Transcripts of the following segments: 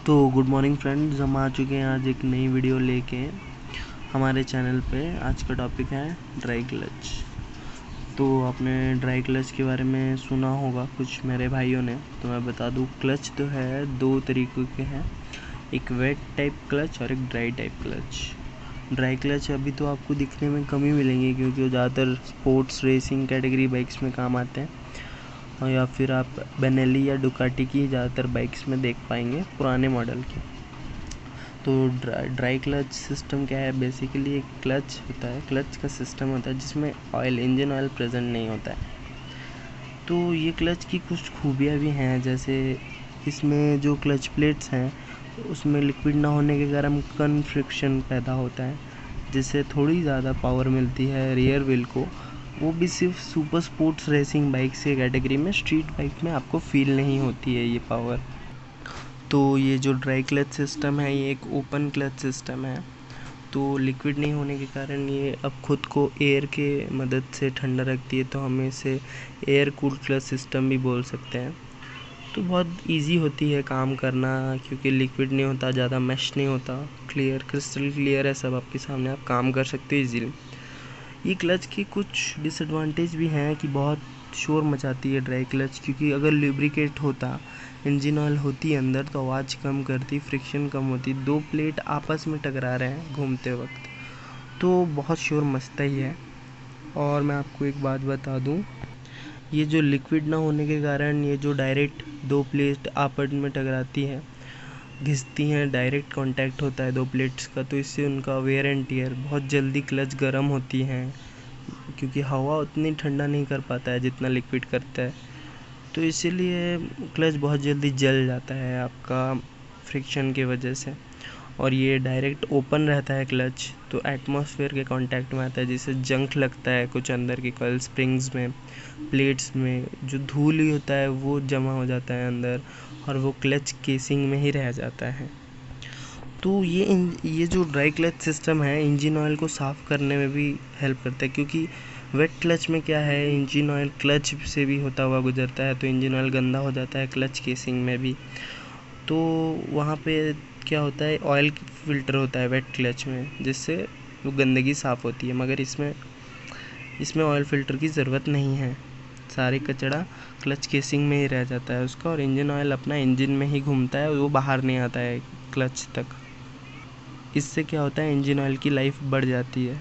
तो good morning friends, हम आ चुके हैं आज एक नई वीडियो लेके हमारे चैनल पे। आज का टॉपिक है ड्राई क्लच। तो आपने ड्राई क्लच के बारे में सुना होगा कुछ मेरे भाइयों ने, तो मैं बता दूं, क्लच तो है दो तरीक़े के हैं, एक वेट टाइप क्लच और एक dry type clutch. Dry clutch अभी तो आपको दिखने में कम ही मिलेंगे क्योंकि वो ज़्यादातर स्पोर्ट्स रेसिंग कैटेगरी बाइक्स में काम आते हैं, और या फिर आप बेनेली या डुकाटी की ज़्यादातर बाइक्स में देख पाएंगे पुराने मॉडल की। तो ड्राई क्लच सिस्टम क्या है? बेसिकली एक क्लच होता है, क्लच का सिस्टम होता है जिसमें इंजन ऑयल प्रेजेंट नहीं होता है। तो ये क्लच की कुछ खूबियाँ भी हैं, जैसे इसमें जो क्लच प्लेट्स हैं उसमें लिक्विड ना होने के कारण कन फ्रिक्शन पैदा होता है, जिससे थोड़ी ज़्यादा पावर मिलती है रियर व्हील को। वो भी सिर्फ सुपर स्पोर्ट्स रेसिंग बाइक्स के कैटेगरी में, स्ट्रीट बाइक में आपको फील नहीं होती है ये पावर। तो ये जो ड्राई क्लच सिस्टम है ये एक ओपन क्लच सिस्टम है, तो लिक्विड नहीं होने के कारण ये अब खुद को एयर के मदद से ठंडा रखती है, तो हम इसे एयर कूल क्लच सिस्टम भी बोल सकते हैं। तो बहुत इजी होती है काम करना क्योंकि लिक्विड नहीं होता, ज़्यादा मैश नहीं होता, क्लियर क्रिस्टल क्लियर है सब आपके सामने, आप काम कर सकते हो इजीली। ये क्लच की कुछ डिसएडवांटेज भी हैं कि बहुत शोर मचाती है ड्राई क्लच, क्योंकि अगर लुब्रिकेट होता, इंजन ऑयल होती अंदर, तो आवाज़ कम करती, फ्रिक्शन कम होती। दो प्लेट आपस में टकरा रहे हैं घूमते वक्त तो बहुत शोर मचता ही है। और मैं आपको एक बात बता दूं, ये जो लिक्विड ना होने के कारण ये जो डायरेक्ट दो प्लेट आपस में टकराती है, घिसती हैं, डायरेक्ट कांटेक्ट होता है दो प्लेट्स का, तो इससे उनका वेयर एंड टियर बहुत जल्दी, क्लच गर्म होती हैं क्योंकि हवा उतनी ठंडा नहीं कर पाता है जितना लिक्विड करता है, तो इसीलिए क्लच बहुत जल्दी जल जाता है आपका फ्रिक्शन की वजह से। और ये डायरेक्ट ओपन रहता है क्लच, तो एटमॉस्फेयर के कांटेक्ट में आता है, जिससे जंक लगता है कुछ अंदर की कॉइल स्प्रिंग्स में, प्लेट्स में जो धूल ही होता है वो जमा हो जाता है अंदर, और वो क्लच केसिंग में ही रह जाता है। तो ये जो ड्राई क्लच सिस्टम है इंजन ऑयल को साफ़ करने में भी हेल्प करता है, क्योंकि वेट क्लच में क्या है, इंजन ऑयल क्लच से भी होता हुआ गुजरता है, तो इंजन ऑयल गंदा हो जाता है क्लच केसिंग में भी। तो वहाँ पे क्या होता है, ऑयल फिल्टर होता है वेट क्लच में, जिससे वो गंदगी साफ़ होती है, मगर इसमें ऑयल फ़िल्टर की ज़रूरत नहीं है। सारे कचरा क्लच केसिंग में ही रह जाता है उसका, और इंजन ऑयल अपना इंजन में ही घूमता है, वो बाहर नहीं आता है क्लच तक। इससे क्या होता है, इंजन ऑयल की लाइफ बढ़ जाती है।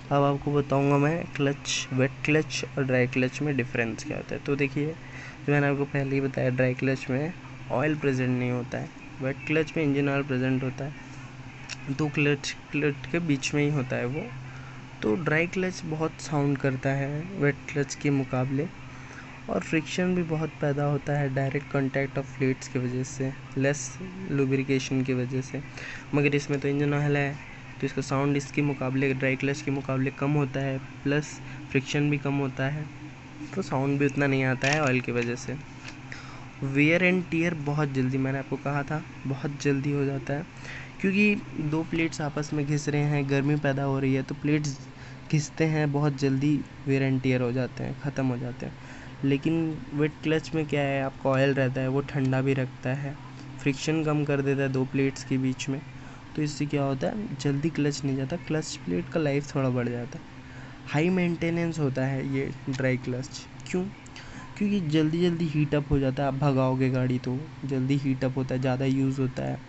अब आपको बताऊंगा मैं क्लच, वेट क्लच और ड्राई क्लच में डिफरेंस क्या होता है। तो देखिए, जो मैंने आपको पहले ही बताया, ड्राई क्लच में ऑयल प्रेजेंट नहीं होता है, वेट क्लच में इंजन ऑयल प्रेजेंट होता है, तो क्लच के बीच में ही होता है वो। तो ड्राई क्लच बहुत साउंड करता है वेट क्लच के मुकाबले, और फ्रिक्शन भी बहुत पैदा होता है डायरेक्ट कांटेक्ट ऑफ प्लेट्स की वजह से, लेस लुब्रिकेशन की वजह से। मगर इसमें तो इंजन ऑयल है, तो इसका साउंड इसके मुकाबले, ड्राई क्लच के मुकाबले कम होता है, प्लस फ्रिक्शन भी कम होता है, तो साउंड भी उतना नहीं आता है ऑयल की वजह से। वेयर एंड टियर बहुत जल्दी, मैंने आपको कहा था, बहुत जल्दी हो जाता है, क्योंकि दो प्लेट्स आपस में घिस रहे हैं, गर्मी पैदा हो रही है, तो प्लेट्स घिसते हैं बहुत जल्दी, वेयर एंड टियर हो जाते हैं, ख़त्म हो जाते हैं। लेकिन वेट क्लच में क्या है, आपका ऑयल रहता है, वो ठंडा भी रखता है, फ्रिक्शन कम कर देता है दो प्लेट्स के बीच में, तो इससे क्या होता है, जल्दी क्लच नहीं जाता, क्लच प्लेट का लाइफ थोड़ा बढ़ जाता है। हाई मेंटेनेंस होता है ये ड्राई क्लच, क्यों? क्योंकि जल्दी जल्दी हीटअप हो जाता है, आप भगाओगे गाड़ी तो जल्दी हीटअप होता है, ज़्यादा यूज़ होता है,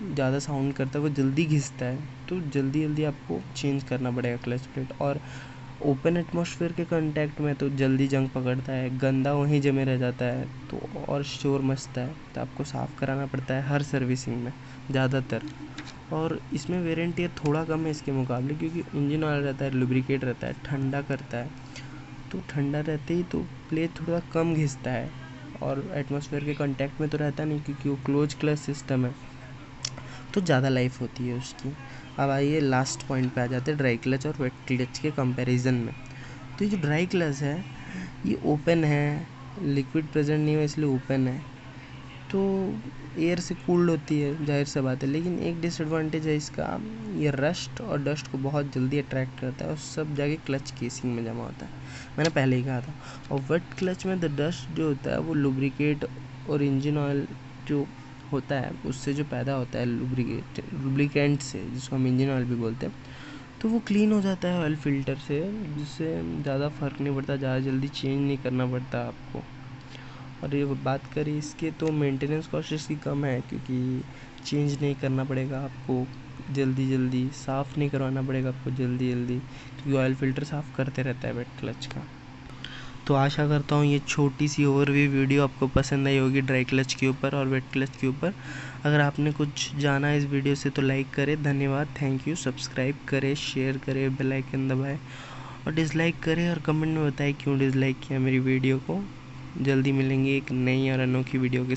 ज़्यादा साउंड करता है, वो जल्दी घिसता है, तो जल्दी जल्दी आपको चेंज करना पड़ेगा क्लच प्लेट। और ओपन एटमॉस्फेयर के कांटेक्ट में तो जल्दी जंग पकड़ता है, गंदा वहीं जमे रह जाता है, तो और शोर मचता है, तो आपको साफ़ कराना पड़ता है हर सर्विसिंग में ज़्यादातर। और इसमें वेरिएंट ये थोड़ा कम है इसके मुकाबले, क्योंकि इंजन ऑयल रहता है, लुब्रिकेट रहता है, ठंडा करता है, तो ठंडा रहते ही तो प्लेट थोड़ा कम घिसता है, और एटमॉस्फेयर के कांटेक्ट में तो रहता नहीं क्योंकि वो क्लोज क्लच सिस्टम है, तो ज़्यादा लाइफ होती है उसकी। अब आइए लास्ट पॉइंट पे आ जाते हैं, ड्राई क्लच और वेट क्लच के कंपैरिजन में। तो ये जो ड्राई क्लच है ये ओपन है, लिक्विड प्रेजेंट नहीं है इसलिए ओपन है, तो एयर से कूल्ड होती है, जाहिर सी बात है। लेकिन एक डिसएडवांटेज है इसका, ये रस्ट और डस्ट को बहुत जल्दी अट्रैक्ट करता है, और सब जाके क्लच केसिंग में जमा होता है, मैंने पहले ही कहा था। और वेट क्लच में द डस्ट जो होता है वो लुब्रिकेट और इंजन ऑयल जो होता है उससे जो पैदा होता है लुब्रिकेंट से, जिसको हम इंजन ऑयल भी बोलते हैं, तो वो क्लीन हो जाता है ऑयल फ़िल्टर से, जिससे ज़्यादा फ़र्क नहीं पड़ता, ज़्यादा जल्दी चेंज नहीं करना पड़ता आपको। और ये बात करें इसके तो मेंटेनेंस कॉस्ट इसकी कम है, क्योंकि चेंज नहीं करना पड़ेगा आपको जल्दी, साफ़ नहीं करवाना पड़ेगा आपको जल्दी, क्योंकि ऑयल फ़िल्टर साफ़ करते रहता है वेट क्लच का। तो आशा करता हूँ ये छोटी सी ओवरव्यू वीडियो आपको पसंद आई होगी ड्राई क्लच के ऊपर और वेट क्लच के ऊपर। अगर आपने कुछ जाना इस वीडियो से तो लाइक करें, धन्यवाद, थैंक यू। सब्सक्राइब करें, शेयर करें, बेल आइकन दबाएं और डिसलाइक करें और कमेंट में बताएं क्यों डिसलाइक किया मेरी वीडियो को। जल्दी मिलेंगे एक नई और अनोखी वीडियो के